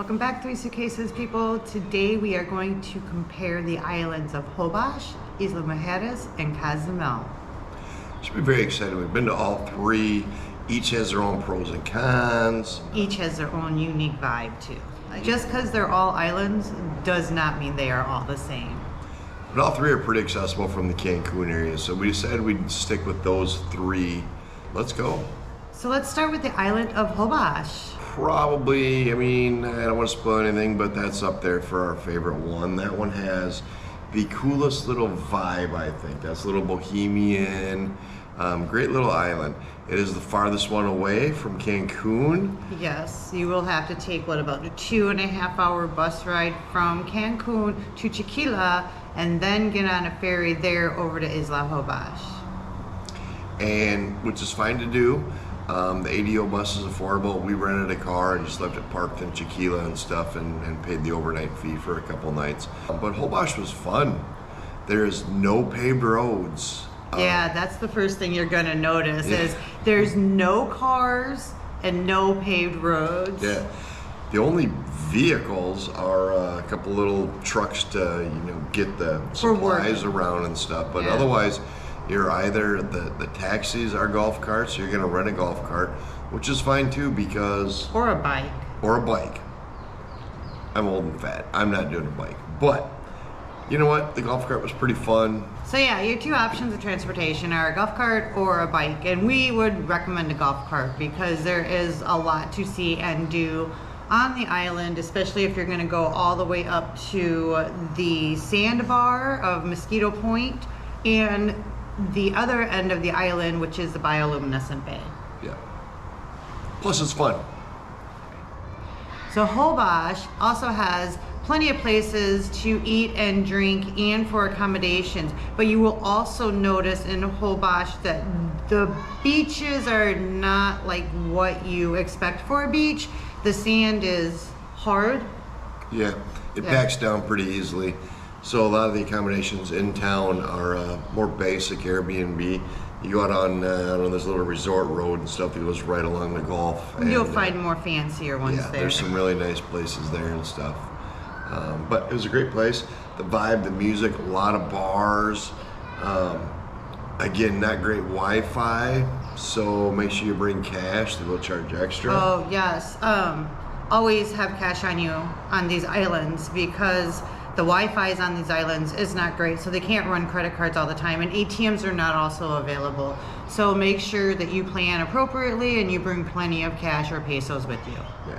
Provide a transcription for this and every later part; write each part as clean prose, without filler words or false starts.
Welcome back, Three Suitcases people. Today we are going to compare the islands of Holbox, Isla Mujeres, and Cozumel. Should be very excited. We've been to all three. Each has their own pros and cons. Each has their own unique vibe too. Just because they're all islands does not mean they are all the same. But all three are pretty accessible from the Cancun area, so we decided we'd stick with those three. Let's go. So let's start with the island of Holbox. Probably, I don't want to spoil anything, but that's up there for our favorite one. That one has the coolest little vibe, I think. That's a little bohemian, great little island. It is the farthest one away from Cancun. Yes, you will have to take, about a 2.5-hour bus ride from Cancun to Chiquila and then get on a ferry there over to Isla Holbox. And which is fine to do. The ADO bus is affordable. We rented a car and just left it parked in Chiquila and stuff and paid the overnight fee for a couple nights. But Holbox was fun. There's no paved roads. Yeah, that's the first thing you're gonna notice is there's no cars and no paved roads. Yeah, the only vehicles are a couple little trucks to get the supplies around and stuff. But otherwise, you're either the taxis are golf carts, or you're gonna rent a golf cart, which is fine too because or a bike. Or a bike. I'm old and fat. I'm not doing a bike, but. You know what? The golf cart was pretty fun. So yeah, your two options of transportation are a golf cart or a bike, and we would recommend a golf cart because there is a lot to see and do on the island, especially if you're going to go all the way up to the sandbar of Mosquito Point and the other end of the island, which is the bioluminescent bay. Yeah. Plus it's fun. So Holbox also has plenty of places to eat and drink and for accommodations, but you will also notice in Holbox that the beaches are not like what you expect for a beach. The sand is hard. Yeah, it backs down pretty easily. So a lot of the accommodations in town are more basic Airbnb. You go out on this little resort road and stuff that goes right along the Gulf. You'll find more fancier ones there. There's some really nice places there and stuff. But it was a great place. The vibe, the music, a lot of bars. Again, not great Wi-Fi, so make sure you bring cash. They will charge extra. Oh, yes. Always have cash on you on these islands because the Wi-Fi on these islands is not great, so they can't run credit cards all the time, and ATMs are not also available. So make sure that you plan appropriately and you bring plenty of cash or pesos with you. Yeah.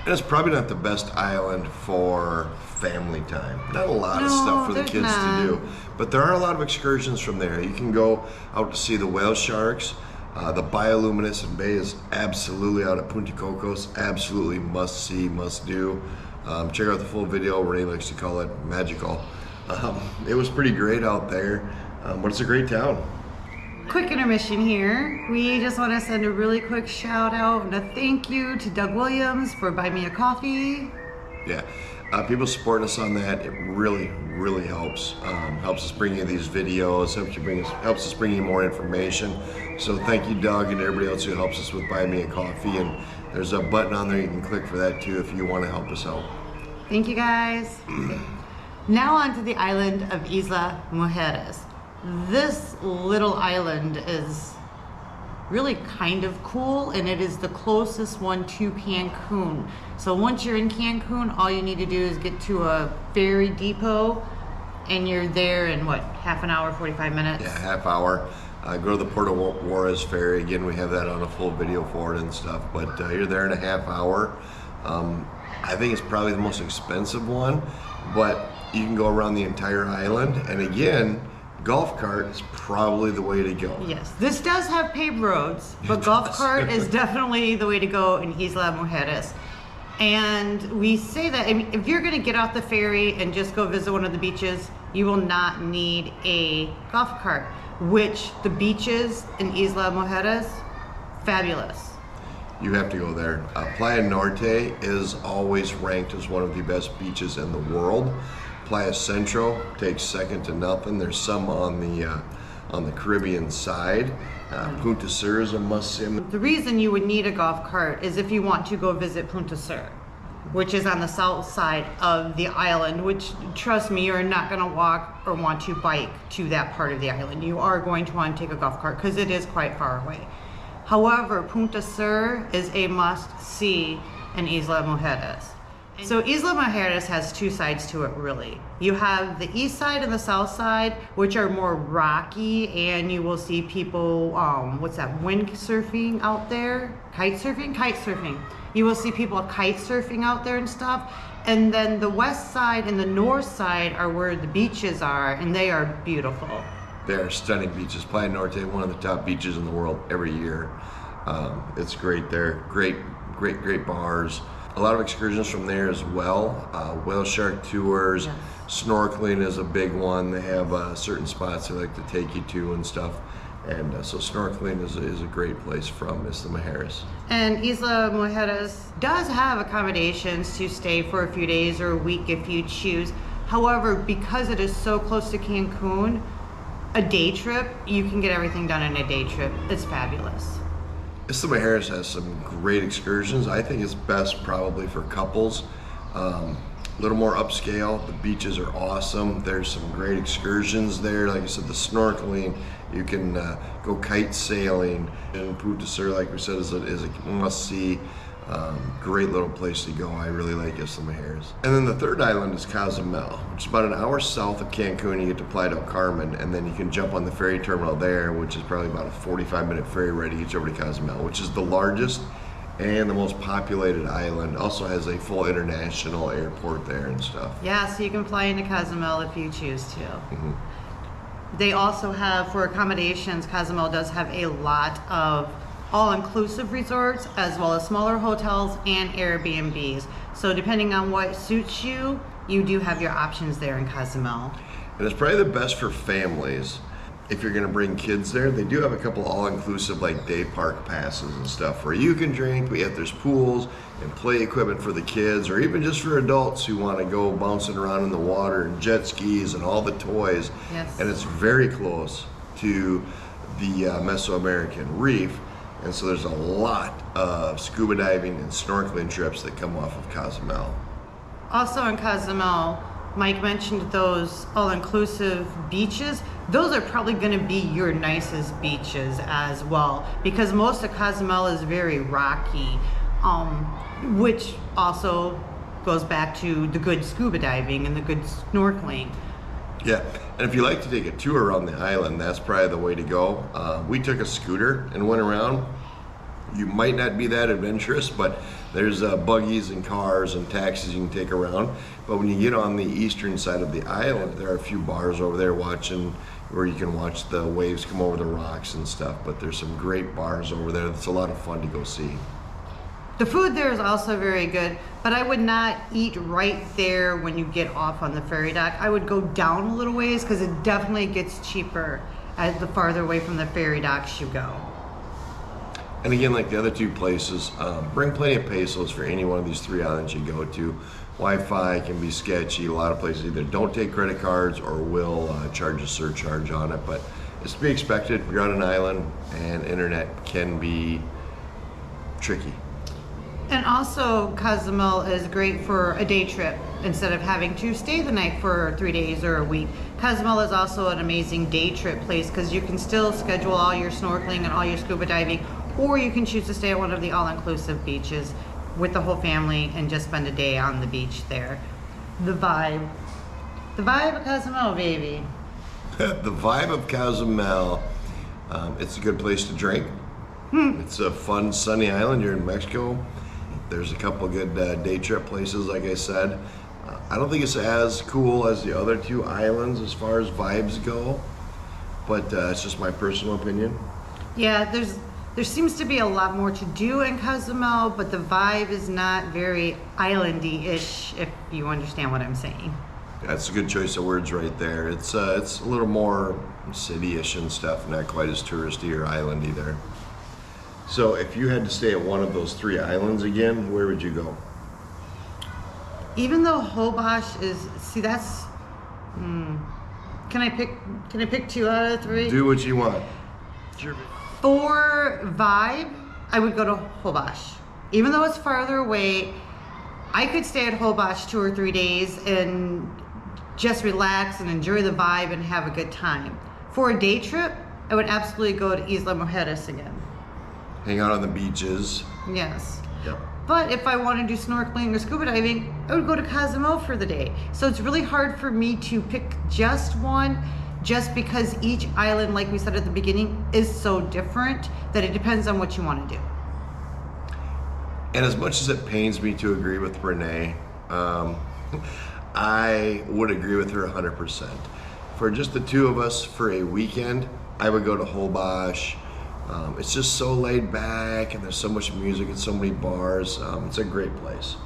And it's probably not the best island for family time. Not a lot of stuff for the kids to do. But there are a lot of excursions from there. You can go out to see the whale sharks. The bioluminescent bay is absolutely out at Punta Cocos. Absolutely must see, must do. Check out the full video. Renee likes to call it magical. It was pretty great out there, but it's a great town. Quick intermission here. We just want to send a really quick shout out and a thank you to Doug Williams for buying me a coffee. Yeah, people supporting us on that. It really, really helps. Helps us bring you these videos. Helps us bring you more information. So thank you, Doug, and everybody else who helps us with buying me a coffee. And there's a button on there you can click for that too if you want to help us out. Thank you, guys. Now on to the island of Isla Mujeres. This little island is really kind of cool, and it is the closest one to Cancun. So once you're in Cancun, all you need to do is get to a ferry depot and you're there in half an hour, 45 minutes? Yeah, half hour. Go to the Puerto Juarez ferry. Again, we have that on a full video for it and stuff, but you're there in a half hour. I think it's probably the most expensive one, but you can go around the entire island, and again, golf cart is probably the way to go. Yes, this does have paved roads, but golf cart is definitely the way to go in Isla Mujeres. And we say that if you're going to get off the ferry and just go visit one of the beaches, you will not need a golf cart, which the beaches in Isla Mujeres, fabulous. You have to go there. Playa Norte is always ranked as one of the best beaches in the world. Playa Centro takes second to nothing. There's some on the Caribbean side. Punta Sur is a must-see. The reason you would need a golf cart is if you want to go visit Punta Sur. which is on the south side of the island, which, trust me, you're not going to walk or want to bike to that part of the island. You are going to want to take a golf cart because it is quite far away. However, Punta Sur is a must-see in Isla Mujeres. So Isla Mujeres has two sides to it, really. You have the east side and the south side, which are more rocky, and you will see people, windsurfing out there? Kite surfing. You will see people kite surfing out there and stuff. And then the west side and the north side are where the beaches are, and they are beautiful. They are stunning beaches. Playa Norte, one of the top beaches in the world every year. It's great there. Great bars. A lot of excursions from there as well. Whale shark tours, yes. Snorkeling is a big one. They have certain spots they like to take you to and stuff. And so snorkeling is a great place from Isla Mujeres. And Isla Mujeres does have accommodations to stay for a few days or a week if you choose. However, because it is so close to Cancun, a day trip, you can get everything done in a day trip. It's fabulous. Isla Mujeres has some great excursions. I think it's best probably for couples. A little more upscale. The beaches are awesome. There's some great excursions there. Like I said, the snorkeling. You can go kite sailing. And Punta Sur, like we said, is a must-see. Great little place to go. I really like Isla Mujeres. And then the third island is Cozumel, which is about an hour south of Cancun. You get to Playa del Carmen, and then you can jump on the ferry terminal there, which is probably about a 45-minute ferry ride to get you over to Cozumel, which is the largest and the most populated island. Also has a full international airport there and stuff. Yeah, so you can fly into Cozumel if you choose to. Mm-hmm. They also have, for accommodations, Cozumel does have a lot of all-inclusive resorts as well as smaller hotels and Airbnbs. So depending on what suits you, you do have your options there in Cozumel. And it's probably the best for families. If you're gonna bring kids there, they do have a couple all-inclusive like day park passes and stuff where you can drink, but yet there's pools and play equipment for the kids, or even just for adults who wanna go bouncing around in the water and jet skis and all the toys. Yes. And it's very close to the Mesoamerican Reef. And so there's a lot of scuba diving and snorkeling trips that come off of Cozumel. Also in Cozumel, Mike mentioned those all-inclusive beaches. Those are probably going to be your nicest beaches as well, because most of Cozumel is very rocky, which also goes back to the good scuba diving and the good snorkeling. Yeah, and if you like to take a tour around the island, that's probably the way to go. We took a scooter and went around. You might not be that adventurous, but there's buggies and cars and taxis you can take around. But when you get on the eastern side of the island, there are a few bars over there where you can watch the waves come over the rocks and stuff. But there's some great bars over there. It's a lot of fun to go see. The food there is also very good, but I would not eat right there when you get off on the ferry dock. I would go down a little ways because it definitely gets cheaper as the farther away from the ferry docks you go. And again, like the other two places, bring plenty of pesos for any one of these three islands you go to. Wi-Fi can be sketchy. A lot of places either don't take credit cards or will charge a surcharge on it, but it's to be expected. You're on an island and internet can be tricky. And also, Cozumel is great for a day trip instead of having to stay the night for 3 days or a week. Cozumel is also an amazing day trip place because you can still schedule all your snorkeling and all your scuba diving, or you can choose to stay at one of the all-inclusive beaches with the whole family and just spend a day on the beach there. The vibe of Cozumel, baby. The vibe of Cozumel, it's a good place to drink. It's a fun, sunny island. You're in Mexico. There's a couple good day trip places, like I said. I don't think it's as cool as the other two islands as far as vibes go, but it's just my personal opinion. Yeah, there seems to be a lot more to do in Cozumel, but the vibe is not very islandy-ish, if you understand what I'm saying. That's a good choice of words right there. It's a little more city-ish and stuff, not quite as touristy or islandy there. So if you had to stay at one of those three islands again, where would you go? Even though Holbox is, see, that's, can I pick 2 out of 3? Do what you want. For vibe, I would go to Holbox. Even though it's farther away, I could stay at Holbox 2 or 3 days and just relax and enjoy the vibe and have a good time. For a day trip, I would absolutely go to Isla Mujeres again. Hang out on the beaches. Yes. Yep. But if I want to do snorkeling or scuba diving, I would go to Cozumel for the day. So it's really hard for me to pick just one, just because each island, like we said at the beginning, is so different that it depends on what you want to do. And as much as it pains me to agree with Renee, I would agree with her 100%. For just the two of us for a weekend, I would go to Holbox. It's just so laid back, and there's so much music and so many bars. It's a great place.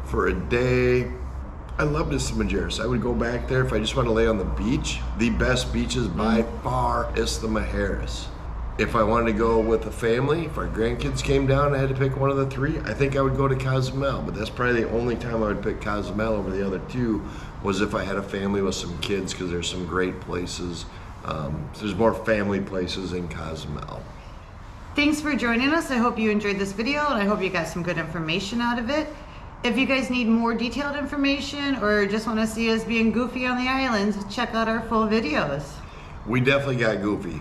For a day, I love Isla Mujeres. I would go back there if I just want to lay on the beach. The best beaches by far, Isla Mujeres. If I wanted to go with a family, if our grandkids came down and I had to pick one of the three, I think I would go to Cozumel. But that's probably the only time I would pick Cozumel over the other two, was if I had a family with some kids, because there's some great places. There's more family places in Cozumel. Thanks for joining us. I hope you enjoyed this video, and I hope you got some good information out of it. If you guys need more detailed information or just want to see us being goofy on the islands, check out our full videos. We definitely got goofy.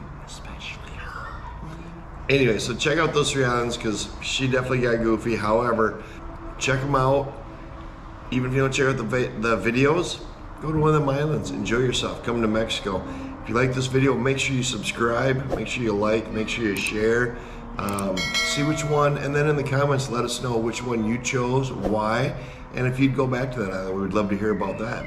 Anyway, so check out those 3 islands, because she definitely got goofy. However, check them out. Even if you don't check out the videos, go to one of them islands. Enjoy yourself. Come to Mexico. If you like this video, make sure you subscribe. Make sure you like. Make sure you share. See which one. And then in the comments, let us know which one you chose, why. And if you'd go back to that island, we would love to hear about that.